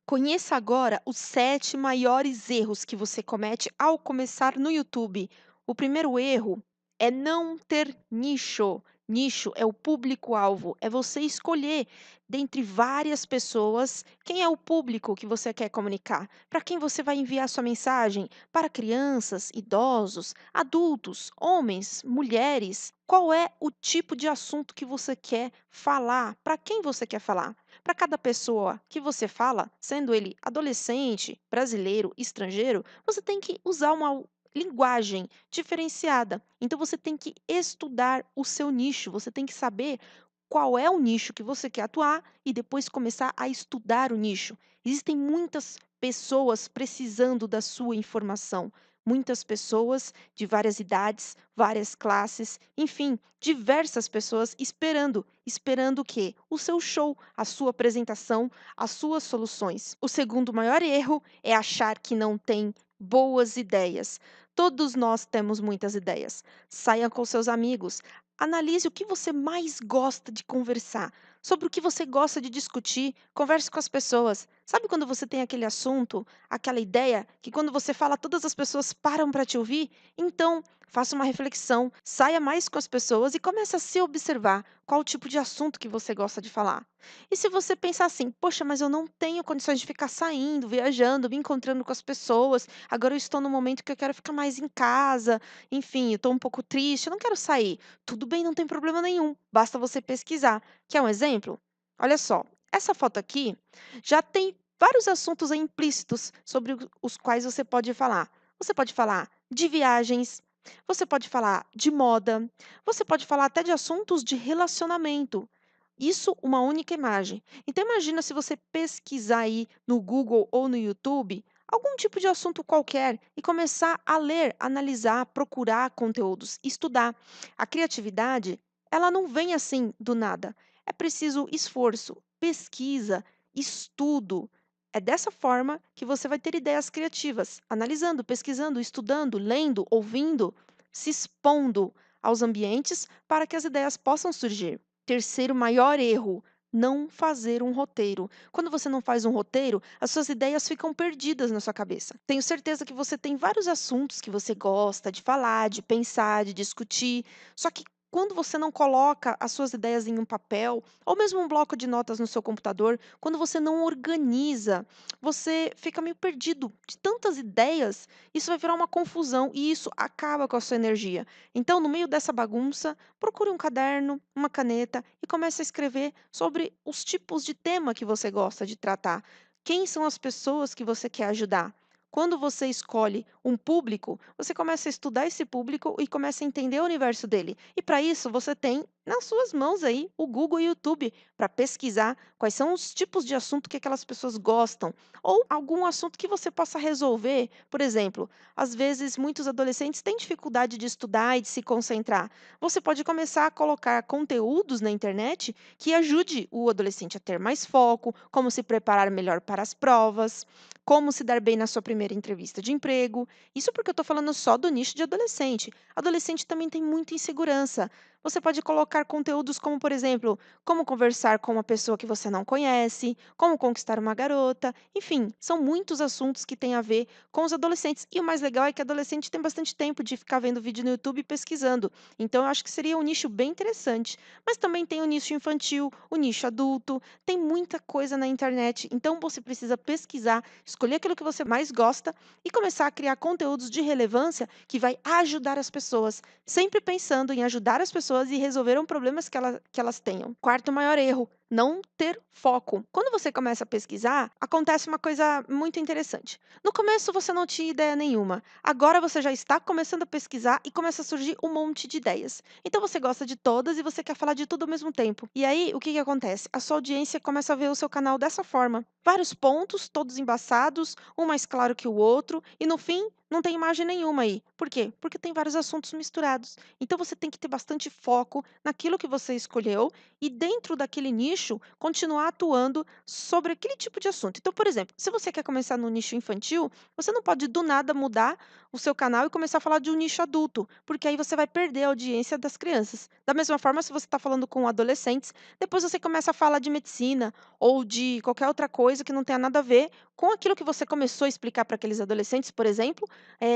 Conheça agora os 7 maiores erros que você comete ao começar no YouTube. O primeiro erro é não ter nicho. Nicho é o público-alvo, é você escolher dentre várias pessoas quem é o público que você quer comunicar, para quem você vai enviar sua mensagem, para crianças, idosos, adultos, homens, mulheres. Qual é o tipo de assunto que você quer falar? Para quem você quer falar? Para cada pessoa que você fala, sendo ele adolescente, brasileiro, estrangeiro, você tem que usar uma linguagem diferenciada. Então você tem que estudar o seu nicho, você tem que saber qual é o nicho que você quer atuar e depois começar a estudar o nicho. Existem muitas pessoas precisando da sua informação, muitas pessoas de várias idades, várias classes, enfim, diversas pessoas esperando o quê? O seu show, a sua apresentação, as suas soluções. O segundo maior erro é achar que não tem boas ideias. Todos nós temos muitas ideias. Saia com seus amigos. Analise o que você mais gosta de conversar, sobre o que você gosta de discutir. Converse com as pessoas. Sabe quando você tem aquele assunto, aquela ideia, que quando você fala, todas as pessoas param para te ouvir? Então, faça uma reflexão, saia mais com as pessoas e comece a se observar qual o tipo de assunto que você gosta de falar. E se você pensar assim, poxa, mas eu não tenho condições de ficar saindo, viajando, me encontrando com as pessoas, agora eu estou no momento que eu quero ficar mais em casa, enfim, eu estou um pouco triste, eu não quero sair. Tudo bem, não tem problema nenhum, basta você pesquisar. Quer um exemplo? Olha só, essa foto aqui já tem vários assuntos aí implícitos sobre os quais você pode falar. Você pode falar de viagens, você pode falar de moda, você pode falar até de assuntos de relacionamento. Isso uma única imagem. Então imagina se você pesquisar aí no Google ou no YouTube algum tipo de assunto qualquer e começar a ler, analisar, procurar conteúdos, estudar. A criatividade, ela não vem assim do nada. É preciso esforço, pesquisa, estudo. É dessa forma que você vai ter ideias criativas, analisando, pesquisando, estudando, lendo, ouvindo, se expondo aos ambientes para que as ideias possam surgir. Terceiro maior erro, não fazer um roteiro. Quando você não faz um roteiro, as suas ideias ficam perdidas na sua cabeça. Tenho certeza que você tem vários assuntos que você gosta de falar, de pensar, de discutir, só que quando você não coloca as suas ideias em um papel, ou mesmo um bloco de notas no seu computador, quando você não organiza, você fica meio perdido de tantas ideias, isso vai virar uma confusão e isso acaba com a sua energia. Então, no meio dessa bagunça, procure um caderno, uma caneta e comece a escrever sobre os tipos de tema que você gosta de tratar. Quem são as pessoas que você quer ajudar? Quando você escolhe um público, você começa a estudar esse público e começa a entender o universo dele. E para isso, você tem nas suas mãos aí o Google e o YouTube para pesquisar quais são os tipos de assunto que aquelas pessoas gostam ou algum assunto que você possa resolver. Por exemplo, às vezes muitos adolescentes têm dificuldade de estudar e de se concentrar. Você pode começar a colocar conteúdos na internet que ajude o adolescente a ter mais foco, como se preparar melhor para as provas, como se dar bem na sua primeira entrevista de emprego. Isso porque eu estou falando só do nicho de adolescente. Adolescente também tem muita insegurança. Você pode colocar conteúdos como, por exemplo, como conversar com uma pessoa que você não conhece, como conquistar uma garota, enfim, são muitos assuntos que têm a ver com os adolescentes. E o mais legal é que adolescente tem bastante tempo de ficar vendo vídeo no YouTube e pesquisando. Então, eu acho que seria um nicho bem interessante. Mas também tem o nicho infantil, o nicho adulto, tem muita coisa na internet. Então, você precisa pesquisar, escolher aquilo que você mais gosta e começar a criar conteúdos de relevância que vai ajudar as pessoas, sempre pensando em ajudar as pessoas e resolver problemas que elas tenham. Quarto maior erro, não ter foco. Quando você começa a pesquisar, acontece uma coisa muito interessante. No começo você não tinha ideia nenhuma. Agora você já está começando a pesquisar e começa a surgir um monte de ideias. Então você gosta de todas e você quer falar de tudo ao mesmo tempo. E aí, o que que acontece? A sua audiência começa a ver o seu canal dessa forma. Vários pontos, todos embaçados, um mais claro que o outro, e no fim, não tem imagem nenhuma aí. Por quê? Porque tem vários assuntos misturados. Então você tem que ter bastante foco naquilo que você escolheu e dentro daquele nicho nicho, continuar atuando sobre aquele tipo de assunto. Então, por exemplo, se você quer começar no nicho infantil, você não pode do nada mudar o seu canal e começar a falar de um nicho adulto, porque aí você vai perder a audiência das crianças. Da mesma forma, se você está falando com adolescentes, depois você começa a falar de medicina ou de qualquer outra coisa que não tenha nada a ver com aquilo que você começou a explicar para aqueles adolescentes, por exemplo,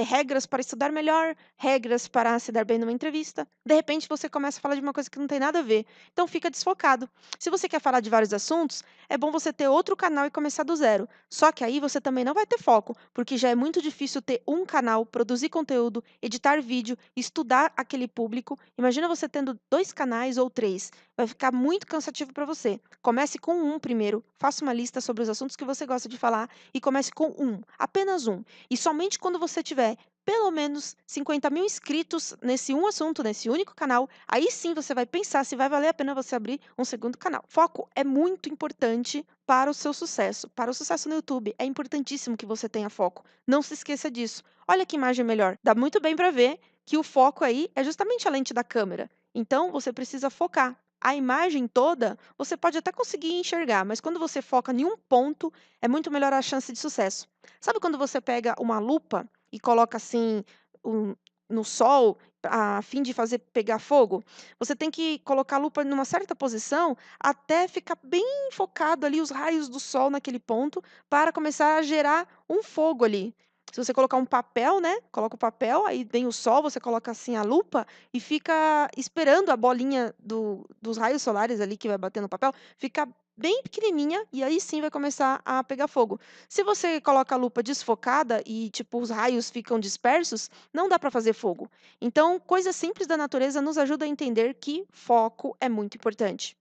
regras para estudar melhor, regras para se dar bem numa entrevista. De repente, você começa a falar de uma coisa que não tem nada a ver. Então, fica desfocado. Se você quer falar de vários assuntos, é bom você ter outro canal e começar do zero. Só que aí você também não vai ter foco, porque já é muito difícil ter um canal, produzir conteúdo, editar vídeo, estudar aquele público. Imagina você tendo 2 canais ou 3. Vai ficar muito cansativo para você. Comece com um primeiro, faça uma lista sobre os assuntos que você gosta de falar e comece com um, apenas um. E somente quando você tiver pelo menos 50.000 inscritos nesse um assunto, nesse único canal, aí sim você vai pensar se vai valer a pena você abrir um segundo canal. Foco é muito importante para o seu sucesso, para o sucesso no YouTube. É importantíssimo que você tenha foco. Não se esqueça disso. Olha que imagem melhor. Dá muito bem para ver que o foco aí é justamente a lente da câmera. Então você precisa focar. A imagem toda você pode até conseguir enxergar, mas quando você foca em um ponto, é muito melhor a chance de sucesso. Sabe quando você pega uma lupa e coloca assim um- no sol a fim de fazer pegar fogo? Você tem que colocar a lupa numa certa posição até ficar bem focado ali os raios do sol naquele ponto para começar a gerar um fogo ali. Se você colocar um papel, né? Coloca o papel, aí vem o sol, você coloca assim a lupa e fica esperando a bolinha dos raios solares ali que vai bater no papel ficar bem pequenininha e aí sim vai começar a pegar fogo. Se você coloca a lupa desfocada e tipo os raios ficam dispersos, não dá para fazer fogo. Então, coisas simples da natureza nos ajudam a entender que foco é muito importante.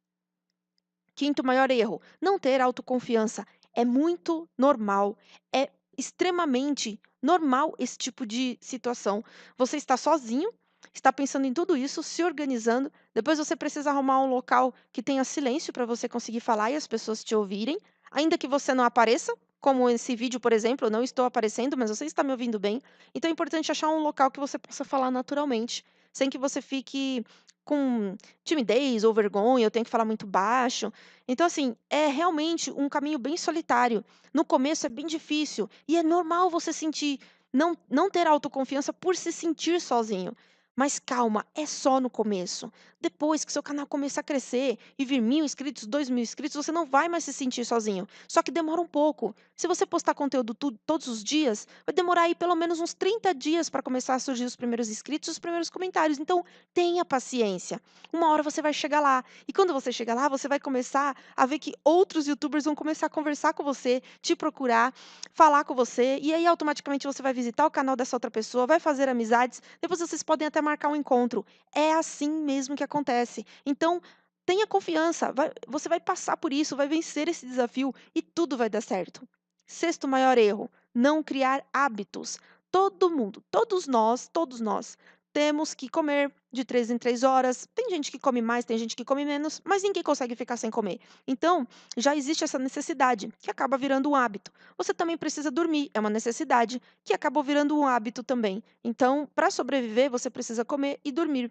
Quinto maior erro, não ter autoconfiança. É muito normal, é extremamente normal esse tipo de situação. Você está sozinho, está pensando em tudo isso, se organizando, depois você precisa arrumar um local que tenha silêncio para você conseguir falar e as pessoas te ouvirem, ainda que você não apareça, como esse vídeo, por exemplo, eu não estou aparecendo, mas você está me ouvindo bem. Então é importante achar um local que você possa falar naturalmente, sem que você fique com timidez ou vergonha, eu tenho que falar muito baixo. Então, assim, é realmente um caminho bem solitário. No começo é bem difícil e é normal você sentir não ter autoconfiança por se sentir sozinho. Mas calma, é só no começo. Depois que seu canal começar a crescer e vir 1.000 inscritos, 2.000 inscritos, você não vai mais se sentir sozinho. Só que demora um pouco. Se você postar conteúdo todos os dias, vai demorar aí pelo menos uns 30 dias para começar a surgir os primeiros inscritos e os primeiros comentários. Então, tenha paciência. Uma hora você vai chegar lá. E quando você chegar lá, você vai começar a ver que outros youtubers vão começar a conversar com você, te procurar, falar com você, e aí automaticamente você vai visitar o canal dessa outra pessoa, vai fazer amizades, depois vocês podem até marcar um encontro. É assim mesmo que acontece. Então, tenha confiança, você vai passar por isso, vai vencer esse desafio e tudo vai dar certo. Sexto maior erro, não criar hábitos. Todo mundo, todos nós, temos que comer de 3 em 3 horas. Tem gente que come mais, tem gente que come menos, mas ninguém consegue ficar sem comer. Então, já existe essa necessidade, que acaba virando um hábito. Você também precisa dormir, é uma necessidade, que acabou virando um hábito também. Então, para sobreviver, você precisa comer e dormir.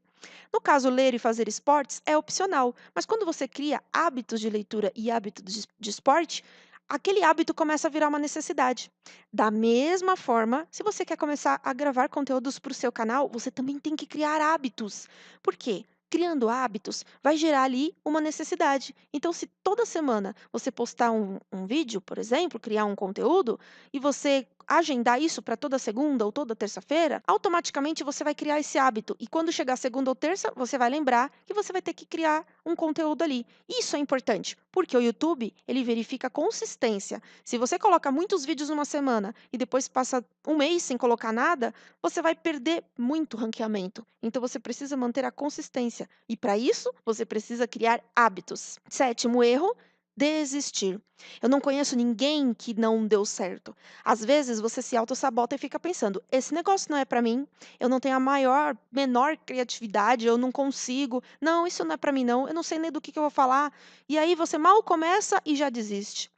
No caso, ler e fazer esportes é opcional, mas quando você cria hábitos de leitura e hábitos de esporte, aquele hábito começa a virar uma necessidade. Da mesma forma, se você quer começar a gravar conteúdos para o seu canal, você também tem que criar hábitos. Por quê? Criando hábitos vai gerar ali uma necessidade. Então, se toda semana você postar um vídeo, por exemplo, criar um conteúdo, e você agendar isso para toda segunda ou toda terça-feira, automaticamente você vai criar esse hábito. E quando chegar segunda ou terça, você vai lembrar que você vai ter que criar um conteúdo ali. Isso é importante, porque o YouTube, ele verifica a consistência. Se você coloca muitos vídeos numa semana e depois passa um mês sem colocar nada, você vai perder muito ranqueamento. Então você precisa manter a consistência. E para isso, você precisa criar hábitos. Sétimo erro, desistir. Eu não conheço ninguém que não deu certo. Às vezes você se autossabota e fica pensando: esse negócio não é para mim, eu não tenho a menor criatividade, eu não consigo. Não, isso não é para mim não, eu não sei nem do que eu vou falar. E aí você mal começa e já desiste.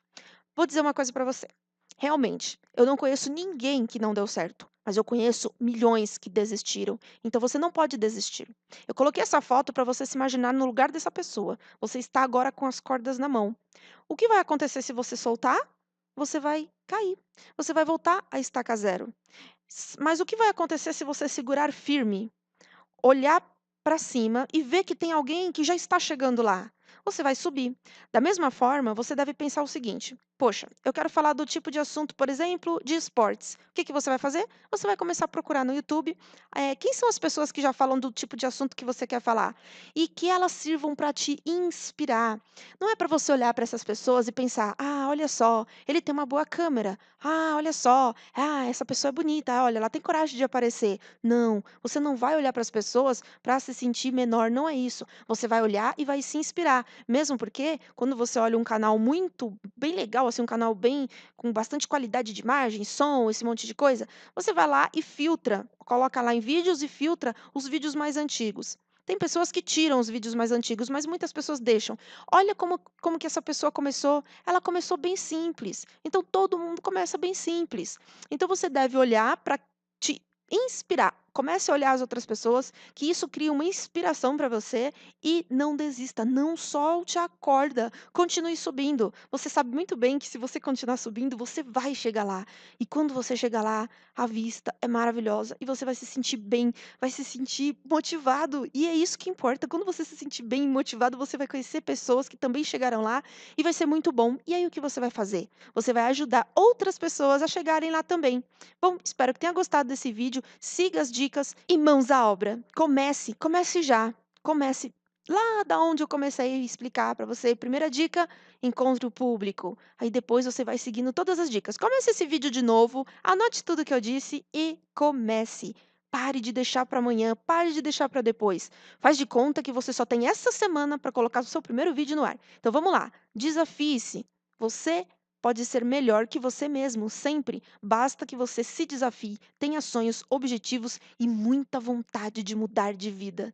Vou dizer uma coisa para você. Realmente, eu não conheço ninguém que não deu certo. mas eu conheço milhões que desistiram, então você não pode desistir. Eu coloquei essa foto para você se imaginar no lugar dessa pessoa. Você está agora com as cordas na mão. O que vai acontecer se você soltar? Você vai cair. Você vai voltar à estaca zero. Mas o que vai acontecer se você segurar firme? Olhar para cima e ver que tem alguém que já está chegando lá. Você vai subir. Da mesma forma, você deve pensar o seguinte: poxa, eu quero falar do tipo de assunto, por exemplo, de esportes. O que que você vai fazer? Você vai começar a procurar no YouTube quem são as pessoas que já falam do tipo de assunto que você quer falar e que elas sirvam para te inspirar. Não é para você olhar para essas pessoas e pensar: ah, olha só, ele tem uma boa câmera. Ah, olha só, ah, essa pessoa é bonita. Olha, ela tem coragem de aparecer. Não, você não vai olhar para as pessoas para se sentir menor, não é isso. Você vai olhar e vai se inspirar, mesmo porque quando você olha um canal muito bem legal, assim, um canal bem com bastante qualidade de imagem, som, esse monte de coisa, você vai lá e filtra, coloca lá em vídeos e filtra os vídeos mais antigos. Tem pessoas que tiram os vídeos mais antigos, mas muitas pessoas deixam. Olha como que essa pessoa começou. Ela começou bem simples. Então todo mundo começa bem simples. Então você deve olhar para te inspirar. Comece a olhar as outras pessoas, que isso cria uma inspiração para você e não desista, não solte a corda, continue subindo. Você sabe muito bem que se você continuar subindo, você vai chegar lá. E quando você chegar lá, a vista é maravilhosa e você vai se sentir bem, vai se sentir motivado. E é isso que importa. Quando você se sentir bem e motivado, você vai conhecer pessoas que também chegaram lá e vai ser muito bom. E aí o que você vai fazer? Você vai ajudar outras pessoas a chegarem lá também. Bom, espero que tenha gostado desse vídeo. Siga as dicas e mãos à obra. Comece já. Comece lá da onde eu comecei a explicar para você. Primeira dica, encontre o público. Aí depois você vai seguindo todas as dicas. Comece esse vídeo de novo, anote tudo que eu disse e comece. Pare de deixar para amanhã, pare de deixar para depois. Faz de conta que você só tem essa semana para colocar o seu primeiro vídeo no ar. Então vamos lá, desafie-se. Você pode ser melhor que você mesmo, sempre. Basta que você se desafie, tenha sonhos, objetivos e muita vontade de mudar de vida.